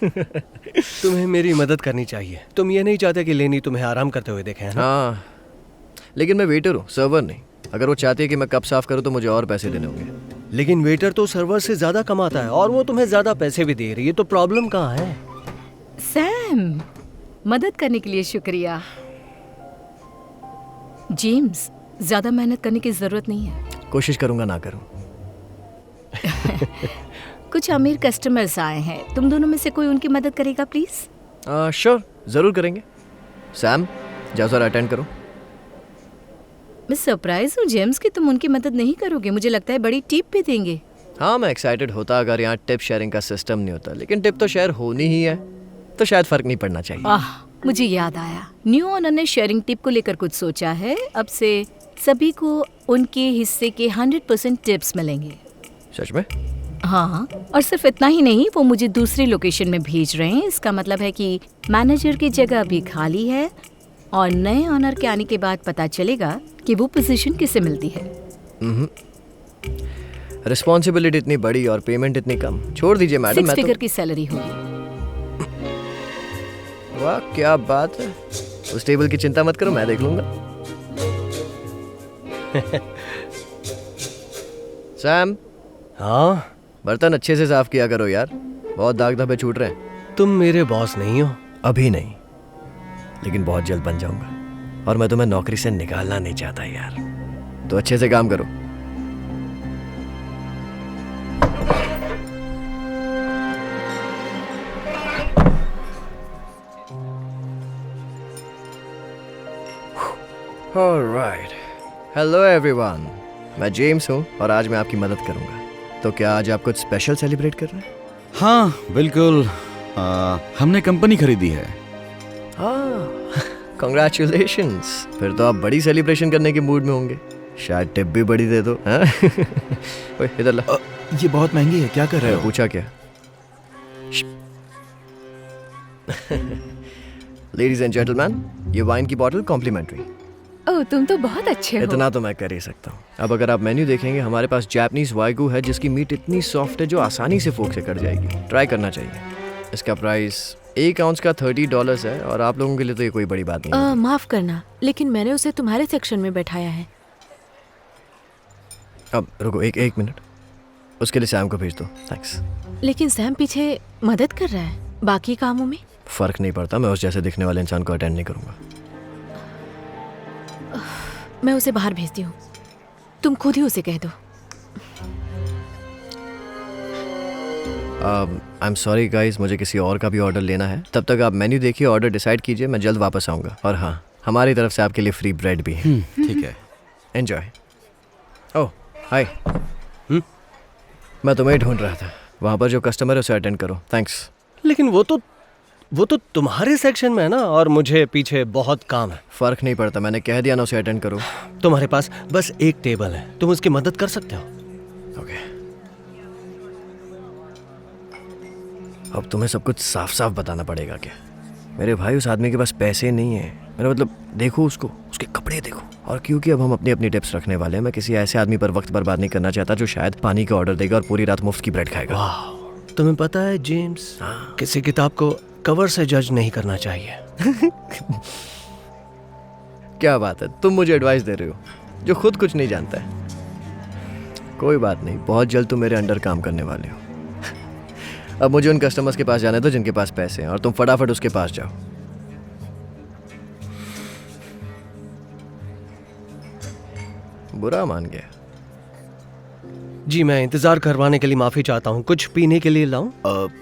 तुम्हें मेरी मदद करनी चाहिए। तुम ये नहीं चाहते कि लेनी तुम्हें आराम करते हुए देखे, है ना? हाँ, लेकिन मैं वेटर हूँ, सर्वर नहीं। अगर वो चाहती है कि मैं कप साफ करूँ तो मुझे और पैसे देने होंगे। लेकिन वेटर तो सर्वर से ज्यादा कमाता है और वो तुम्हें ज्यादा पैसे भी दे रही है, तो प्रॉब्लम कहाँ है? सैम, मदद करने के लिए शुक्रिया। जेम्स, ज्यादा मेहनत करने की जरूरत नहीं है। कोशिश करूँगा ना करूँ। कुछ अमीर कस्टमर्स आए हैं, तुम दोनों में से कोई उनकी मदद करेगा प्लीज? श्योर, ज़रूर करेंगे। सैम, जाओ जरा अटेंड करो। मैं सरप्राइज हूँ जेम्स कि तुम उनकी मदद नहीं करोगे। मुझे लगता है बड़ी टिप भी देंगे। हाँ, मैं एक्साइटेड होता अगर यहाँ टिप शेयरिंग का सिस्टम नहीं होता, लेकिन टिप तो शेयर होनी ही है, तो शायद फ़र्क नहीं पड़ना चाहिए। मुझे याद आया, न्यू ओनर ने शेयरिंग टिप को लेकर कुछ सोचा है। अब से सभी को उनके हिस्से के 100% टिप्स मिलेंगे। सच में? हाँ, और सिर्फ इतना ही नहीं, वो मुझे दूसरी लोकेशन में भेज रहे हैं। इसका मतलब है कि मैनेजर की जगह अभी खाली है और नए ओनर के आने के बाद पता चलेगा कि वो पोजीशन किसे मिलती है। रिस्पॉन्सिबिलिटी इतनी बड़ी और पेमेंट इतनी कम। छोड़ दीजिए मैडम, 6 मैं फिगर तो... की सैलरी होगी। वाह, क्या बात है। उस टेबल की चिंता मत करो, मैं देख लूंगा। सैम। हाँ? बर्तन अच्छे से साफ किया करो यार, बहुत दाग धब्बे छूट रहे हैं। तुम मेरे बॉस नहीं हो। अभी नहीं, लेकिन बहुत जल्द बन जाऊंगा, और मैं तुम्हें नौकरी से निकालना नहीं चाहता यार, तो अच्छे से काम करो। Alright. Hello everyone. मैं जेम्स हूँ और आज मैं आपकी मदद करूँगा। तो क्या आज आप कुछ स्पेशल सेलिब्रेट कर रहे हैं? हाँ बिल्कुल, हमने कंपनी खरीदी है। हाँ, कॉन्ग्रेचुलेशंस। फिर तो आप बड़ी सेलिब्रेशन करने के मूड में होंगे। शायद टिप भी बड़ी दे दो। हाँ? ओए इधर ला। ये बहुत महंगी है, क्या कर रहे हो? पूछा क्या? लेडीज एंड जेंटलमैन, ये वाइन की बॉटल कॉम्प्लीमेंट्री। ओह, तुम तो बहुत अच्छे हो। इतना तो मैं कर ही सकता हूँ। अब अगर आप मेन्यू देखेंगे, हमारे पास जापानीज वाइगू है जिसकी मीट इतनी सॉफ्ट है जो आसानी से फोक से कट जाएगी। ट्राई करना चाहिए। इसका प्राइस 1 आउंस का $30 है और आप लोगों के लिए तो ये कोई बड़ी बात नहीं है। माफ करना, लेकिन मैंने उसे तुम्हारे सेक्शन में बैठाया है। अब रुको एक मिनट, उसके लिए सैम को भेज दो। थैंक्स। लेकिन सैम पीछे मदद कर रहा है बाकी कामों में। फर्क नहीं पड़ता, मैं उस जैसे दिखने वाले इंसान को अटेंड नहीं करूंगा। मैं उसे बाहर भेजती हूँ, तुम खुद ही उसे कह दो। आई एम सॉरी गाइस, मुझे किसी और का भी ऑर्डर लेना है। तब तक आप मेन्यू देखिए, ऑर्डर डिसाइड कीजिए, मैं जल्द वापस आऊँगा। और हाँ, हमारी तरफ से आपके लिए फ्री ब्रेड भी है। ठीक है। एंजॉय। ओह हाय, मैं तुम्हें ढूंढ रहा था। वहाँ पर जो कस्टमर है उसे अटेंड करो। थैंक्स। लेकिन वो तो तुम्हारे सेक्शन में है ना, और मुझे पीछे बहुत काम है। फर्क नहीं पड़ता, मैंने कह दिया ना उसे अटेंड करो। तुम्हारे पास बस एक टेबल है, तुम उसकी मदद कर सकते हो। ओके। अब तुम्हें सब कुछ साफ साफ बताना पड़ेगा क्या? मेरे भाई, उस आदमी के पास पैसे नहीं है। मेरा मतलब, देखो उसको, उसके कपड़े देखो। और क्योंकि अब हम अपनी अपनी टिप्स रखने वाले हैं, मैं किसी ऐसे आदमी पर वक्त बर्बाद नहीं करना चाहता जो शायद पानी का ऑर्डर देगा और पूरी रात मुफ्त की ब्रेड खाएगा। वाह, तुम्हें पता है जेम्स, किसी किताब को कवर से जज नहीं करना चाहिए। क्या बात है, तुम मुझे एडवाइस दे रहे हो जो खुद कुछ नहीं जानता है। कोई बात नहीं, बहुत जल्द तुम मेरे अंडर काम करने वाले हो। अब मुझे उन कस्टमर्स के पास जाने दो जिनके पास पैसे हैं, और तुम फटाफट उसके पास जाओ। बुरा मान गया। जी, मैं इंतजार करवाने के लिए माफी चाहता हूँ। कुछ पीने के लिए लाऊं?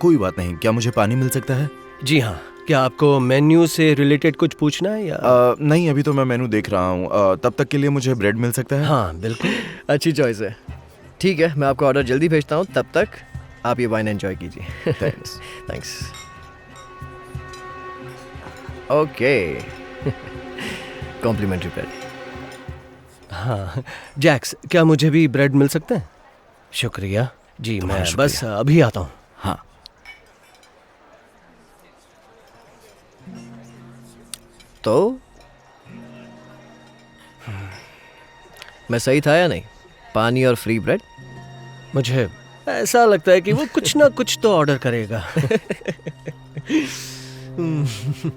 कोई बात नहीं, क्या मुझे पानी मिल सकता है? जी हाँ। क्या आपको मेन्यू से रिलेटेड कुछ पूछना है या? नहीं, अभी तो मैं मेनू देख रहा हूँ। तब तक के लिए मुझे ब्रेड मिल सकता है? हाँ बिल्कुल। अच्छी चॉइस है। ठीक है, मैं आपका ऑर्डर जल्दी भेजता हूँ, तब तक आप ये वाइन एंजॉय कीजिए। Thanks. Thanks. Okay. Complimentary bread. हाँ जैक्स, क्या मुझे भी ब्रेड मिल सकते हैं? शुक्रिया जी, मैं बस अभी आता हूँ। हाँ। तो मैं सही था या नहीं? पानी और फ्री ब्रेड? मुझे ऐसा लगता है कि वो कुछ ना कुछ तो ऑर्डर करेगा।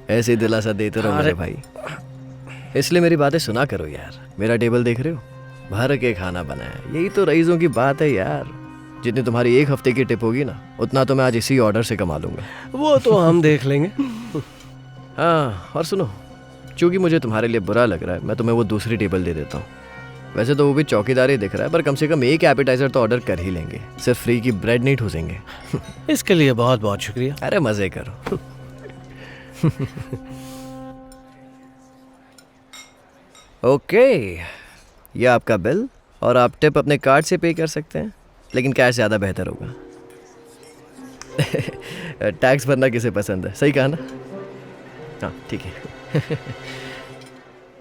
ऐसे ही दिलासा देते रहो मेरे भाई, इसलिए मेरी बातें सुना करो यार। मेरा टेबल देख रहे हो, भर के खाना बना है। यही तो रईसों की बात है यार। जितनी तुम्हारी एक हफ्ते की टिप होगी ना, उतना तो मैं आज इसी ऑर्डर से कमा लूंगा। वो तो हम देख लेंगे। हाँ, और सुनो, चूंकि मुझे तुम्हारे लिए बुरा लग रहा है, मैं तुम्हें वो दूसरी टेबल दे देता हूँ। वैसे तो वो भी चौकीदार ही दिख रहा है, पर कम से कम एक एपेटाइजर तो ऑर्डर कर ही लेंगे। सिर्फ फ्री की ब्रेड नहीं ठूसेंगे। इसके लिए बहुत बहुत शुक्रिया। अरे मजे करो। ओके, ये आपका बिल, और आप टिप अपने कार्ड से पे कर सकते हैं, लेकिन कैश ज़्यादा बेहतर होगा। टैक्स भरना किसे पसंद है, सही कहा ना? हाँ ठीक है।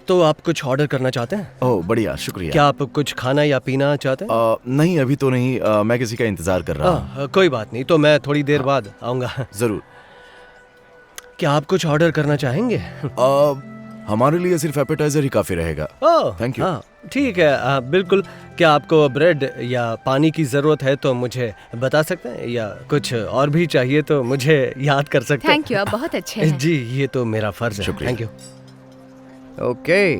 तो आप कुछ ऑर्डर करना चाहते हैं? ओह बढ़िया, शुक्रिया। क्या आप कुछ खाना या पीना चाहते हैं? नहीं, अभी तो नहीं। मैं किसी का इंतजार कर रहा हूँ। कोई बात नहीं, तो मैं थोड़ी देर बाद आऊँगा। जरूर। क्या आप कुछ ऑर्डर करना चाहेंगे? हमारे लिए सिर्फ एपेटाइजर ही काफी रहेगा। ओह Thank you. हाँ ठीक है, बिल्कुल। क्या आपको ब्रेड या पानी की ज़रूरत है तो मुझे बता सकते हैं, या कुछ और भी चाहिए तो मुझे याद कर सकते हैं। थैंक यू, आप बहुत अच्छे हैं। जी, ये तो मेरा फ़र्ज़ है। शुक्रिया। Thank you. Okay,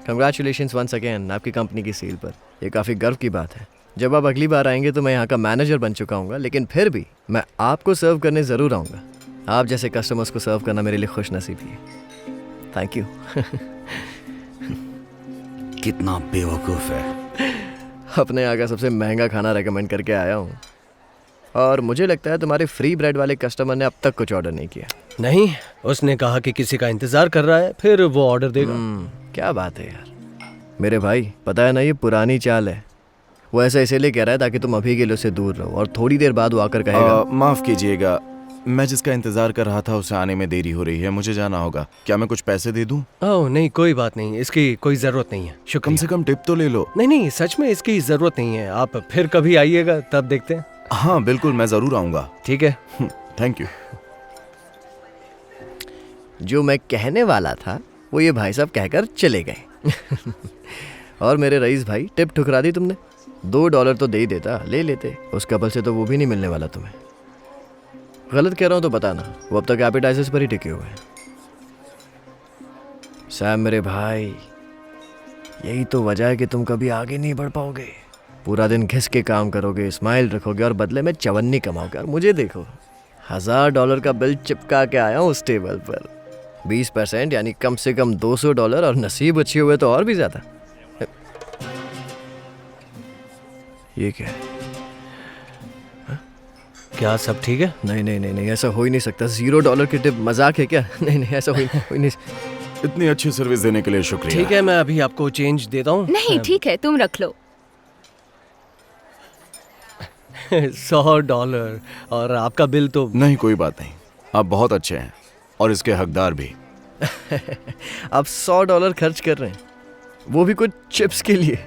congratulations once again आपकी कंपनी की सील पर। ये काफ़ी गर्व की बात है। जब आप अगली बार आएंगे तो मैं यहाँ का मैनेजर बन चुका हूँ, लेकिन फिर भी मैं आपको सर्व करने ज़रूर आऊँगा। आप जैसे कस्टमर्स को सर्व करना मेरे लिए खुश नसीबी है। Thank you. कितना बेवकूफ़ है। अपने यहाँ का सबसे महंगा खाना रेकमेंड करके आया हूँ, और मुझे लगता है तुम्हारे फ्री ब्रेड वाले कस्टमर ने अब तक कुछ ऑर्डर नहीं किया। नहीं, उसने कहा कि किसी का इंतज़ार कर रहा है, फिर वो ऑर्डर देगा। क्या बात है यार मेरे भाई, पता है ना ये पुरानी चाल है। वो ऐसा इसीलिए कह रहा है ताकि तुम अभी के लिए उससे दूर रहो, और थोड़ी देर बाद वो आकर कहेगा माफ कीजिएगा, मैं जिसका इंतजार कर रहा था उसे आने में देरी हो रही है, मुझे जाना होगा। क्या मैं कुछ पैसे दे दूं? ओह नहीं, कोई बात नहीं, इसकी कोई ज़रूरत नहीं है। कम शुक्रिया। से कम टिप तो ले लो। नहीं नहीं, सच में इसकी ज़रूरत नहीं है। आप फिर कभी आइएगा तब देखते हैं। हाँ बिल्कुल, मैं जरूर आऊंगा। ठीक है। Thank you. जो मैं कहने वाला था वो ये भाई साहब कहकर चले गए। और मेरे रईस भाई, टिप ठुकरा दी तुमने। $2 तो दे ही देता, ले लेते। उस कपल से तो वो भी नहीं मिलने वाला तुम्हें। गलत कह रहा हूँ तो बताना, वो अब तक एपेटाइजर्स पर ही टिके हुए हैं। सैम मेरे भाई, यही तो वजह है कि तुम कभी आगे नहीं बढ़ पाओगे। पूरा दिन घिस के काम करोगे, स्माइल रखोगे, और बदले में चवन्नी कमाओगे। और मुझे देखो, $1000 का बिल चिपका के आया हूँ उस टेबल पर। 20% यानी कम से कम $200, और नसीब अच्छे हुए तो और भी ज्यादा। ये क्या है? क्या सब ठीक है? नहीं नहीं नहीं नहीं, ऐसा हो ही नहीं सकता। $0 की टिप मजाक है क्या? नहीं नहीं, ऐसा हो ही नहीं। इतनी अच्छी सर्विस देने के लिए शुक्रिया। ठीक है, मैं अभी आपको चेंज देता हूँ। नहीं ठीक है, तुम रख लो। $100, और आपका बिल तो नहीं, कोई बात नहीं, आप बहुत अच्छे हैं और इसके हकदार भी। आप $100 खर्च कर रहे हैं, वो भी कुछ चिप्स के लिए।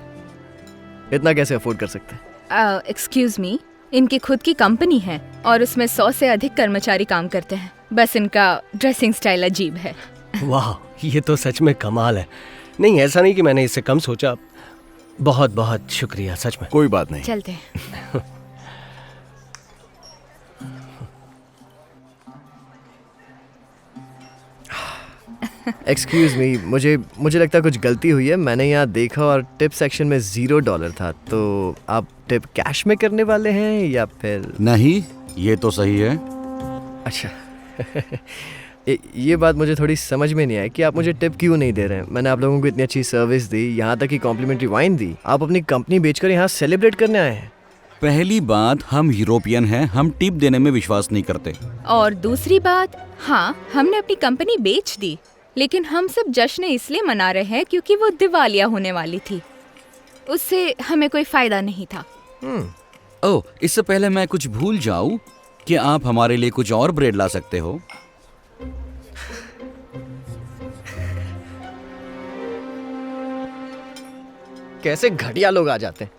इतना कैसे अफोर्ड कर सकते हैं? एक्सक्यूज मी, इनकी खुद की कंपनी है और उसमें 100 से अधिक कर्मचारी काम करते हैं। बस इनका ड्रेसिंग स्टाइल अजीब है। वाह, ये तो सच में कमाल है। नहीं, ऐसा नहीं कि मैंने इससे कम सोचा। बहुत बहुत शुक्रिया, सच में। कोई बात नहीं। चलते हैं। एक्सक्यूज मी, मुझे लगता है कुछ गलती हुई है। मैंने यहाँ देखा और टिप सेक्शन में $0 था। तो आप टिप कैश में करने वाले हैं या फिर? नहीं, ये तो सही है। अच्छा। ये बात मुझे थोड़ी समझ में नहीं आई कि आप मुझे टिप क्यों नहीं दे रहे हैं। मैंने आप लोगों को इतनी अच्छी सर्विस दी, यहाँ तक कि कॉम्प्लीमेंट्री वाइन दी। आप अपनी कंपनी बेचकर यहाँ सेलिब्रेट करने आए हैं। पहली बात, हम यूरोपियन हैं, हम टिप देने में विश्वास नहीं करते। और दूसरी बात, हाँ हमने अपनी कंपनी बेच दी, लेकिन हम सब जश्न इसलिए मना रहे हैं क्योंकि वो दिवालिया होने वाली थी। उससे हमें कोई फायदा नहीं था। ओह, इससे पहले मैं कुछ भूल जाऊं, कि आप हमारे लिए कुछ और ब्रेड ला सकते हो? कैसे घटिया लोग आ जाते हैं।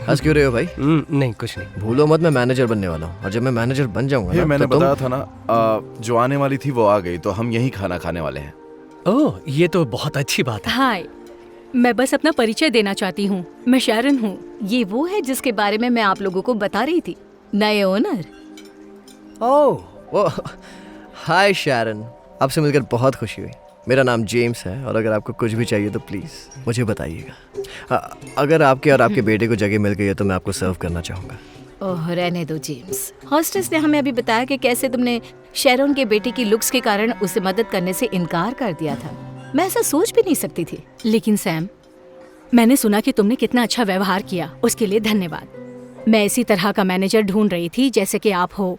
हंस क्यों रहे हो भाई? नहीं, कुछ नहीं। भूलो मत, मैं मैनेजर बनने वाला हूँ, और जब मैं मैनेजर बन जाऊंगा ये ना, मैंने तो तुम- बताया था ना, जो आने वाली थी वो आ गई, तो हम यही खाना खाने वाले हैं। ओह, ये तो बहुत अच्छी बात है। हाय, मैं बस अपना परिचय देना चाहती हूँ। मैं शैरन हूँ। ये वो है जिसके बारे में मैं आप लोगों को बता रही थी, नए ओनर। ओह वो, हाय शैरन, आपसे मिलकर बहुत खुशी हुई। मेरा नाम जेम्स है और अगर आपको कुछ भी चाहिए तो प्लीज़ मुझे बताइएगा। अगर आपके और आपके बेटे को जगह मिल गई है तो मैं आपको सर्व करना चाहूँगा। ओह रहने दो जेम्स। हॉस्टेस ने हमें अभी बताया कि कैसे तुमने शेरोन के बेटे की लुक्स के कारण उसे मदद करने से इनकार कर दिया था। मैं ऐसा सोच भी नहीं सकती थी। लेकिन सैम, मैंने सुना कि तुमने कितना अच्छा व्यवहार किया, उसके लिए धन्यवाद। मैं इसी तरह का मैनेजर ढूंढ रही थी जैसे कि आप हो,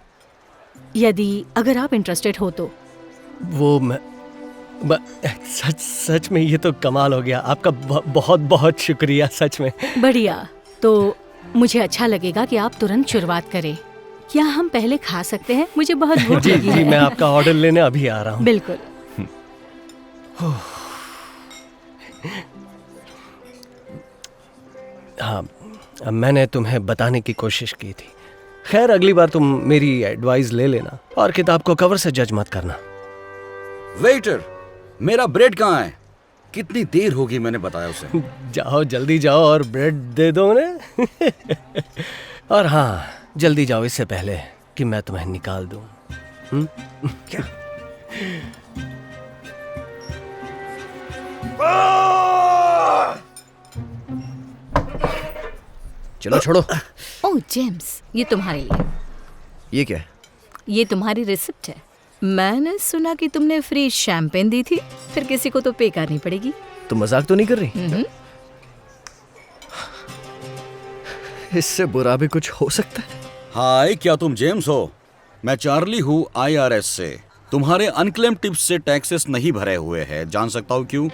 अगर आप इंटरेस्टेड हो तो। वो मैं सच में ये तो कमाल हो गया। आपका बहुत बहुत शुक्रिया सच में। बढ़िया, तो मुझे अच्छा लगेगा कि आप तुरंत शुरुआत करें। क्या हम पहले खा सकते हैं? मुझे बहुत भूख जी लगी जी, है। मैं आपका ऑर्डर लेने अभी आ रहा हूँ। बिल्कुल। हाँ, मैंने तुम्हें बताने की कोशिश की थी। खैर अगली बार तुम मेरी एडवाइस ले लेना और किताब को कवर से जज मत करना। वेटर, मेरा ब्रेड कहाँ है? कितनी देर होगी मैंने बताया उसे। जाओ जल्दी जाओ और ब्रेड दे दो उन्हें। और हाँ, जल्दी जाओ इससे पहले कि मैं तुम्हें निकाल दूं। क्या? चलो छोड़ो। ओह जेम्स, ये तुम्हारे लिए। ये क्या है? ये तुम्हारी रिसिप्ट है। मैंने सुना कि तुमने फ्री शैंपेन दी थी, फिर किसी को तो पे करनी पड़ेगी। तुम मजाक तो नहीं कर रही? इससे बुरा भी कुछ हो सकता है। हाय, क्या तुम जेम्स हो? मैं चार्ली हूँ IRS से। तुम्हारे अनक्लेम टिप्स से टैक्सेस नहीं भरे हुए हैं। जान सकता हूँ क्यों?